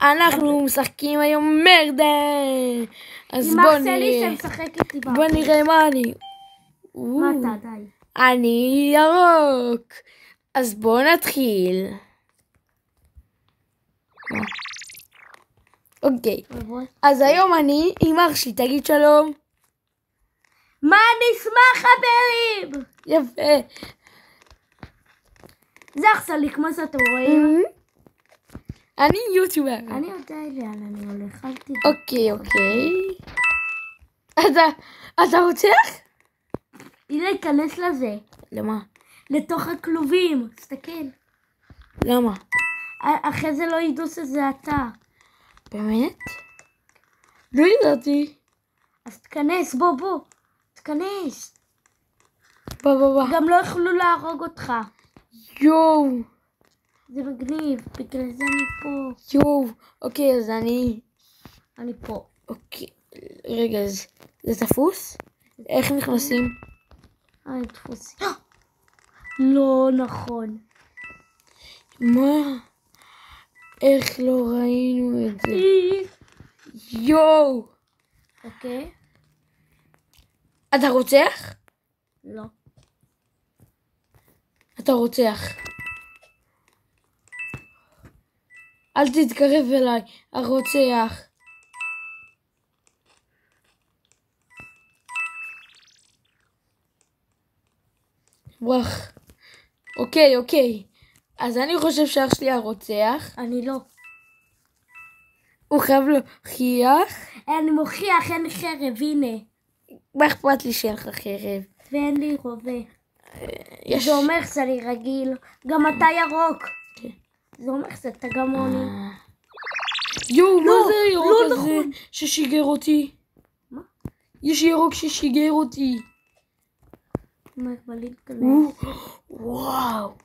אנחנו משחקים היום מרדר. אז בוא נראה. בוא נראה מה אני. מה אתה, די. אני ירוק. אז בוא נתחיל. אוקיי. אז היום אני עם אח שלי, תגיד שלום. מה נשמע חברים? יפה. זה אח שלי, כמו שאתם רואים. אני יוטיובר. אני יודע לאן אני הולך, אל תדע. אוקיי. אתה רוצח? הנה, להיכנס לזה. למה? לתוך הכלובים, תסתכל. למה? אחרי זה לא ידעו שזה אתה. באמת? לא ידעתי. אז תכנס, בוא. תכנס. בוא. גם לא יכלו להרוג אותך. יואו. זה מגניב, בגלל זה אני פה. יואו. אוקיי, אז אני פה. אוקיי. רגע, זה תפוס? איך נכנסים? תפוס. לא נכון. מה? איך לא ראינו את זה? יואו. אוקיי. אתה רוצח? לא. אתה רוצח. אל תתקרב אליי, הרוצח. ברח. אוקיי. אז אני חושב שאח שלי הרוצח. אני לא. הוא חייב להוכיח. אני מוכיח, אין חרב, הנה. מה אכפת לי שאין לך חרב? ואין לי רובה. יש. זה אומר שאני רגיל. גם אתה ירוק. זה אומר שאתה גמוני. יואו, מה זה הירוק לא הזה נכון. ששיגר אותי? מה? יש ירוק ששיגר אותי. וואו.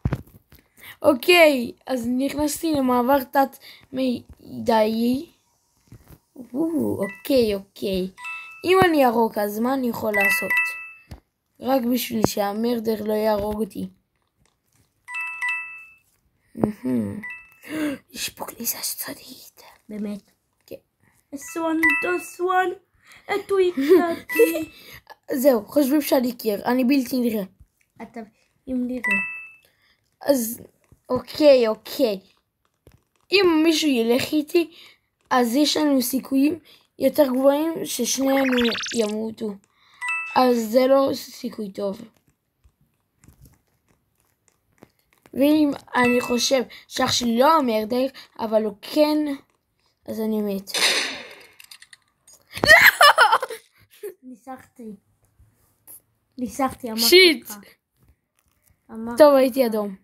אוקיי, אז נכנסתי למעבר תת מידעי. אוקיי. אם אני ירוק, אז מה אני יכול לעשות? רק בשביל שהמרדר לא יהרוג אותי. יש פה כניסה סודית. באמת. כן. סואן. אתו יקלטי. זהו, חושבים שאני קיר. אני בלתי נראה. אתה אם נראה. אז אוקיי. אם מישהו ילך איתי, אז יש לנו סיכויים יותר גבוהים ששנינו ימותו. אז זה לא סיכוי טוב. ואם אני חושב שאח שלי לא המרדר, אבל הוא כן, אז אני מת. ניסחתי, אמרתי שיט. לך. טוב, הייתי אדום.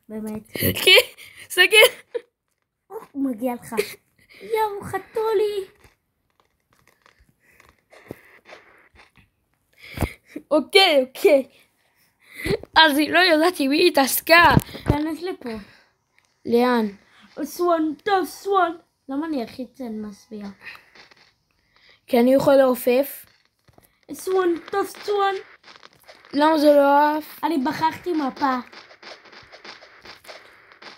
באמת. כן, סגר. הוא מגיע לך. יאו, חתולי. אוקיי. אז היא לא יודעת עם מי התעסקה. כנס לפה. לאן? סואן. למה אני הכי צן מסביע? כי אני יכול לעופף. סואן. למה זה לא עף? אני בחרתי מפה.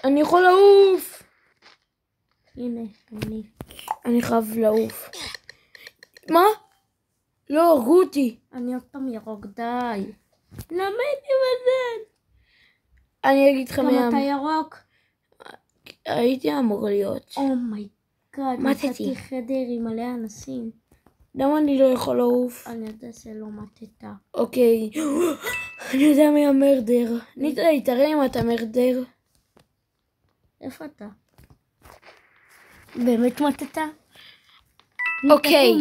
אני יכול לעוף. הנה, אני חייב לעוף. מה? לא, הרגו אותי. אני עוד פעם ירוק, די. למה הייתי בזן? אני אגיד לך גם אתה ירוק? הייתי אמור להיות. אומייגאד, מתתי. נתתי חדר עם מלא אנשים. למה אני לא יכול לעוף? אני יודע שלא מתת. אוקיי. אני יודע מי המרדר. ניתאי, תראה אם אתה מרדר. איפה אתה? באמת מתת? אוקיי.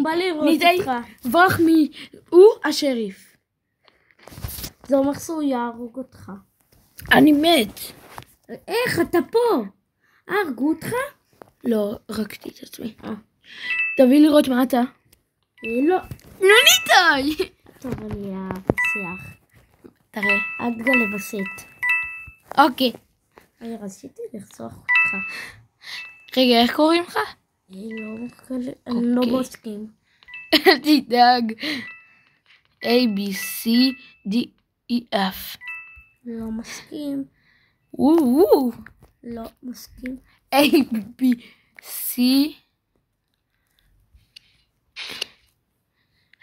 ניתאי, ברח מי... הוא השריף. זה אומר שהוא יהרוג אותך. אני מת. איך? אתה פה. הרגו אותך? לא, הרגתי את עצמי. תביא לראות מה אתה. לא. ניתאי. טוב, אני אבשיח. תראה. עד גלבשית. אוקיי. אני רציתי לחסוך אותך. רגע, איך קוראים לך? אני לא מסכים. אל תדאג. A, B, C, D, E, F. לא מסכים. וואו. לא מסכים. A, B, C,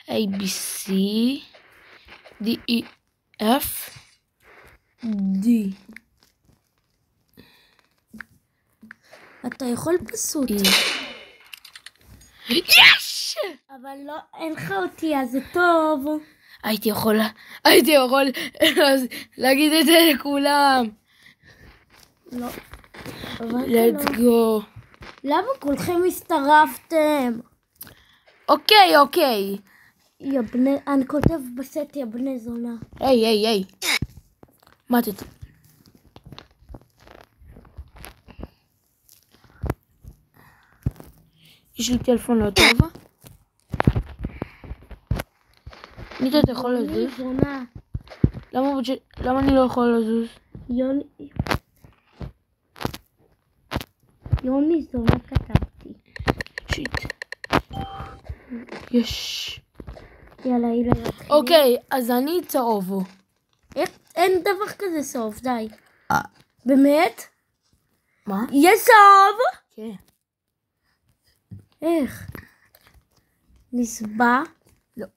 A, B, C, D, E, F, D. אתה יכול פשוט. E. יש! אבל לא, אין לך אותי, אז זה טוב. הייתי יכול להגיד את זה לכולם. לא. let's go. למה כולכם הסתרפתם? אוקיי. אני כותב בסט יא בני זונה. היי. מה אתה... יש לי טלפון לא טוב. ניטה, אתה יכול לזוז? זונה. למה אני לא יכול לזוז? יוני זונה כתבתי. שיט. יש. יאללה, אוקיי, אז אני צהוב. אין דבר כזה סוף, די. באמת? מה? יש סוף? כן. איך? נסבע? לא.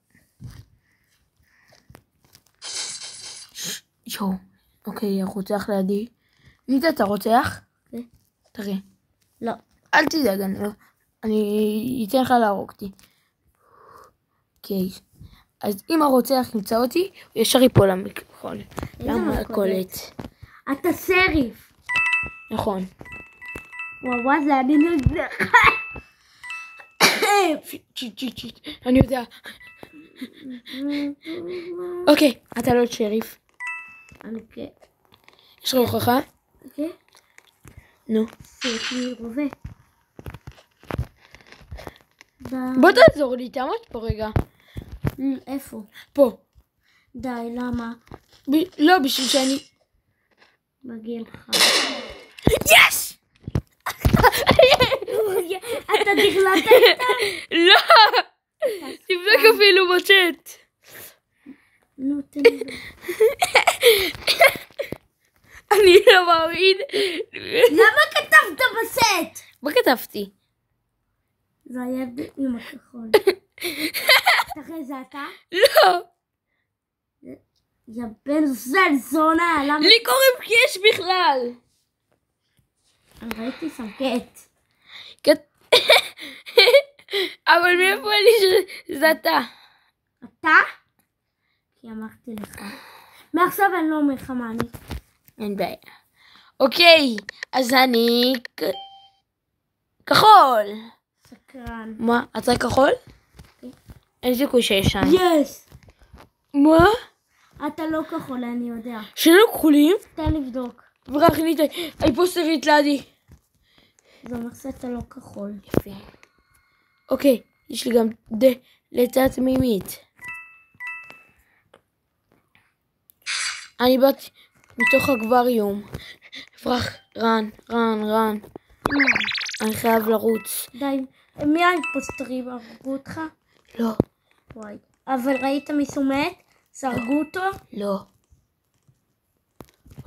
יואו. אוקיי, הרוצח לידי. ניטה, אתה רוצח? כן. תראה. לא. אל תדאג, אני אתן לך להרוג אותי. אוקיי. אז אם הרוצח ימצא אותי, הוא ישר ייפול למיקרופון. למכולת. אתה סריף. נכון. וואו, זה אני נגד. שיט. אני יודע. אוקיי, אתה לא שריף. אני כן. יש לך הוכחה? כן? נו. יש לי רובה. בוא תעזור לי, תעמוד פה רגע. איפה? פה. די, למה? לא, בשביל שאני... מגיע לך. יש! אתה נכלת איתה? לא! תבדוק אפילו בצ'אט. נו, תן לי. אני לא מאמין. למה כתבת בסט? מה כתבתי? זה היה עם הכחול. תראה, זה אתה? לא! יא בן זונה, למה? לי קוראים קש בכלל. אני ראיתי סרקט. אבל מאיפה לי שזה אתה? אתה? כי אמרתי לך. מעכשיו אני לא אומר לך מה אני. אין בעיה. אוקיי, אז אני... כחול. סקרן. מה? אתה כחול? אין סיכוי שישן. יש! מה? אתה לא כחול, אני יודע. שלא כחולים? תן לבדוק. ברח ניטה, היפוסטרית לידי. זה אומר שאתה לא כחול. יפה. אוקיי, יש לי גם דלת תמימית. אני באת מתוך אקווריום. ברח, רן. אני חייב לרוץ. די, מי האימפוסטרים? הרגו אותך? לא. וואי. אבל ראית מי מת? סרגו אותו? לא.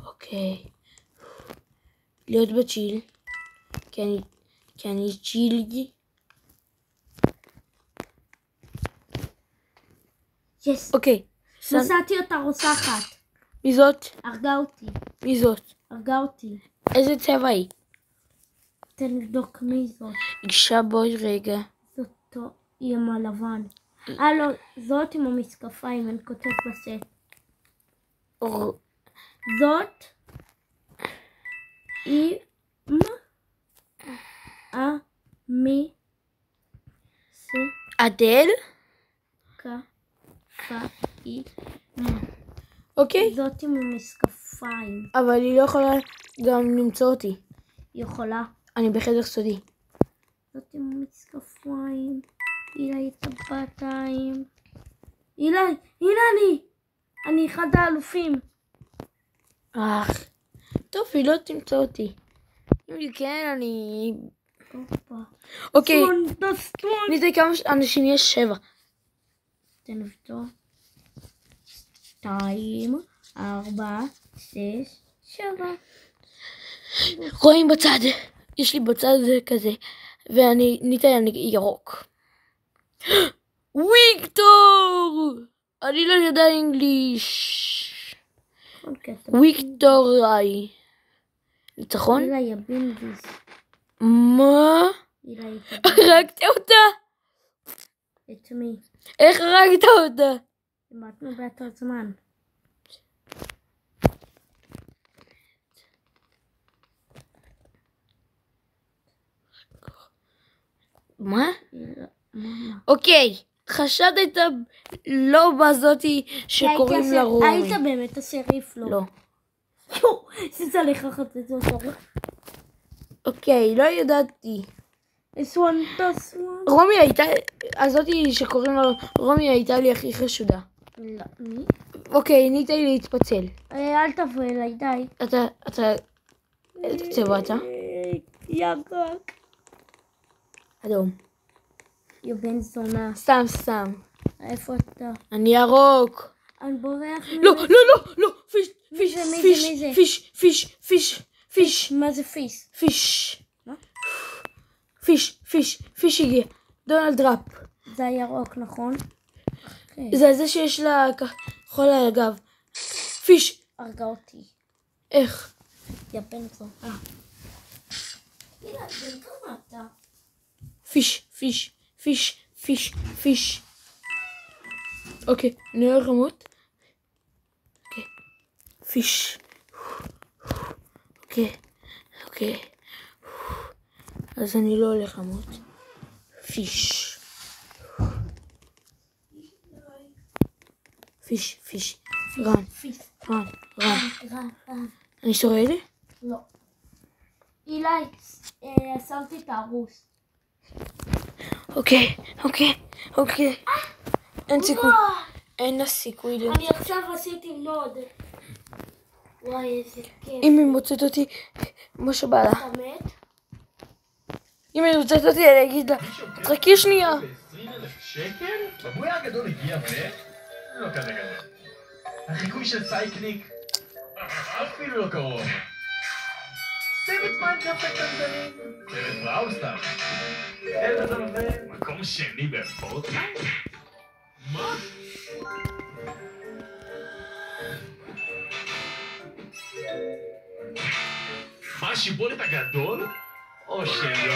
אוקיי. להיות בצ'יל. כי אני צ'ילגי. יס. אוקיי. נסעתי אותה רוצחת. מי זאת? הרגה אותי. מי זאת? הרגה אותי. איזה צבע היא? תן לבדוק מי זאת. אישה בואי רגע. זאתו עם הלבן. לא, זאת עם המשקפיים, אני כותב בסט. זאת עם אדל? משקפיים. אוקיי. זאת עם המשקפיים. אבל היא לא יכולה גם למצוא אותי. היא יכולה. אני בחדר סודי. זאת עם המשקפיים. אילי את הבתיים. אילי, הנה אני אחד האלופים. טוב, היא לא תמצא אותי. אם כן, אני... אוקיי. ניתן כמה אנשים יש 7. תן לבדוק. 2, 4, 6, 7. רואים בצד. יש לי בצד כזה, ואני ניתן ירוק. ויקטור! אני לא יודע אנגליש. ויקטורי. ניצחון? אילה יבינגיס. מה? אילה יבינגיס. הרגת אותה? את מי? איך הרגת אותה? מתנו באותו זמן. מה? אוקיי, חשדת לא בזאתי שקוראים לה רומי. היית באמת השריף לא. לא. שזה לך חצי אותו. אוקיי, לא ידעתי. סוואן. רומי הייתה, הזאתי שקוראים לה רומי הייתה לי הכי חשודה. לא, מי? אוקיי, ניתן לי להתפצל. אל תבוא אליי, די. אתה, איזה צבע אתה? ירוק. אדום. יא בן זונה. סתם. איפה אתה? אני ירוק. אני בורח. לא, פיש. מה זה פיש? מה? פיש הגיע. דונלד ראפ. זה הירוק, נכון? זה שיש לה כחול על הגב. פיש. הרגה אותי. איך? יא בן זונה. הילה, בן כמה אתה? פיש. אוקיי, אני הולך למות. אוקיי. פיש. אוקיי. אז אני לא הולך למות. פיש. רן. אני שורד? לא. אילי, שמתי את הרוס. אוקיי. אין סיכוי. אין סיכוי. אני עכשיו עשיתי נוד. וואי, איזה כיף. אם היא מוצאת אותי, מה שבא לה. אתה מת? אם היא מוצאת אותי, אני אגיד לה, תחכי שנייה. 20,000 שקל? בבוי הגדול הגיע לא כזה גדול. החיקוי של סייקניק אפילו לא קרוב. סרט מיינקראפט הקטנטנים. סרט בראוסטאר. אלא זה מקום שני בפורטנייט? מה? מה, השיבולת הגדול? או שלא.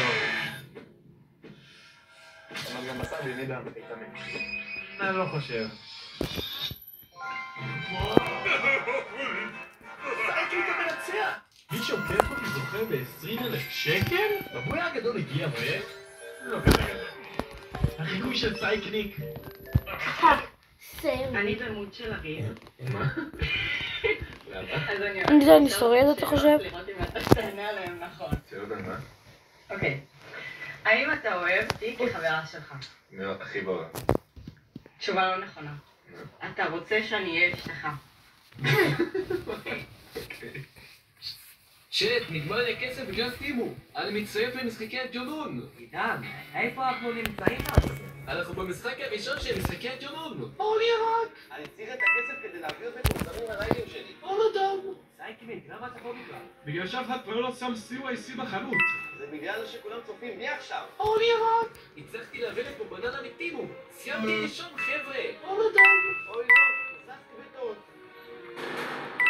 אבל גם בשר בלי דם להתאמן. אני לא חושב. סייקניק המנצח! מי שעוקב אותי זוכה ב-20,000 שקל? בבוי הגדול הגיע לא כזה גדול. החיקוי של סייקניק. אני דמות של אריב. אני שורד, אתה חושב? לראות אם אתה תענה עליהם נכון. שאלות על מה? אוקיי. האם אתה אוהב אותי כחברה שלך? מאוד, הכי בעולם. תשובה לא נכונה. אתה רוצה שאני אהיה אשתך. שט, נגמר לי הכסף בגלל טימו. אני מצטרף למשחקי הג'ונון. עידן, איפה אנחנו נמצאים אז? אנחנו במשחק הראשון של משחקי הג'ונון. אולי רק! אני צריך את הכסף כדי להביא אותם מוצרים לריידים שלי. אדם! סייקניק, למה אתה פה בכלל? בגלל שאף אחד כבר לא שם CYC בחנות. זה בגלל שכולם צופים בי עכשיו. אולי רק! הצלחתי להביא לפה בננה מטימו. סיימתי לישון, חבר'ה. אדם! אוי לא, נססתי בטעות.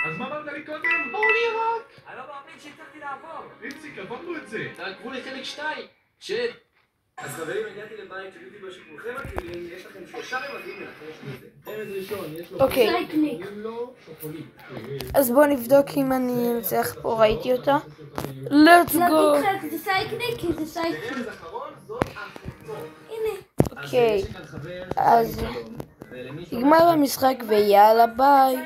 אז מה אמרת לי קודם? אולי רק! אני לא מאמין שהצלחתי לעבור. איציק, עברנו את זה. תעקבו לחלק 2. שט. אז חברים, הגעתי לבית של יוטיובר שכולכם מכירים, יש לכם 3 רמזים לנחש מזה. רמז ראשון, יש לו... אוקיי. סייקניק. אז בוא נבדוק אם אני אנצח פה, ראיתי אותה. let's go. זה סייקניק, זה סייקניק. רמז אחרון, זאת החוצות. הנה. אוקיי. אז נגמר המשחק ויאללה ביי.